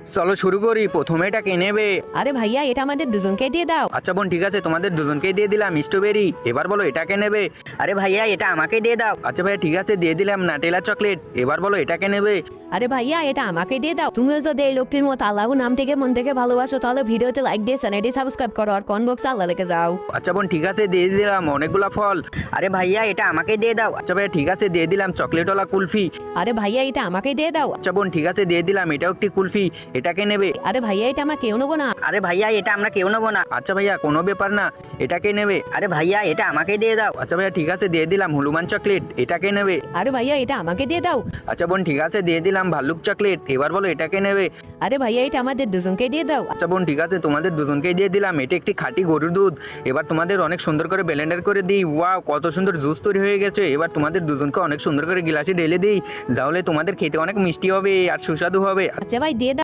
চলো শুরু করি, প্রথমে এটা কে নেবে? আরে ভাইয়া এটা আমাদের দুজনকে দিয়ে দাও। আচ্ছা বোন, ঠিক আছে, তোমাদের দুজনকেই দিয়ে দিলাম স্ট্রবেরি। এবার বলো এটা কে নেবে? আরে ভাইয়া এটা আমাকে দিয়ে দাও। আচ্ছা ভাইয়া, ঠিক আছে, দিয়ে দিলাম নাটেলা চকলেট। এবার বলো এটা কে নেবে? আরে ভাইয়া এটা আমাকে দিয়ে দাও। তুমিও যদি এই লোকটির মতো আল্লাহর নাম থেকে মন থেকে ভালোবাসো তাহলে ভিডিওতে লাইক দিয়ে চ্যানেলটি সাবস্ক্রাইব করো আর কমেন্ট বক্সে আল্লাহ লিখে যাও। আচ্ছা বোন, ঠিক আছে, দিয়ে দিলাম অনেকগুলা ফল। আরে ভাইয়া এটা আমাকে দিয়ে দাও। আচ্ছা ভাইয়া, ঠিক আছে, দিয়ে দিলাম চকলেটওয়ালা কুলফি। আরে ভাইয়া এটা আমাকে দিয়ে দাও। আচ্ছা বোন, ঠিক আছে, দিয়ে দিলাম এটাও একটি কুলফি। এটা কে নেবে? আরে ভাইয়া এটা আমরা কেউ নেবো না। আরে ভাইয়া এটা আমরা কেউ নেবো না। আচ্ছা ভাইয়া, কোনো ব্যাপার না। এটা কে নেবে? আরে ভাইয়া এটা আমাকে দিয়ে দাও। আচ্ছা ভাইয়া, ঠিক আছে, দিয়ে দিলাম হনুমান চকলেট। এটা কে নেবে? আরে ভাইয়া এটা আমাকে দিয়ে দাও। আচ্ছা বোন, ঠিক আছে, দিয়ে দিলাম ভাল্লুক চকলেট। এবার বলো এটা কে নেবে? আরে ভাইয়া এটা আমাদের দুজনকে দিয়ে দাও। আচ্ছা বোন, ঠিক আছে, তোমাদের দুজনকেই দিয়ে দিলাম। এটা একটি খাঁটি গরুর দুধ। এবার তোমাদের অনেক সুন্দর করে ব্লেন্ডার করে দিই। ওয়াও, কত সুন্দর জুস তৈরি হয়ে গেছে। এবার তোমাদের দুজনকে অনেক সুন্দর করে গ্লাসে ঢেলে দিই, তাহলে তোমাদের খেতে অনেক মিষ্টি হবে আর সুস্বাদু হবে। আচ্ছা ভাই দিয়ে দাও।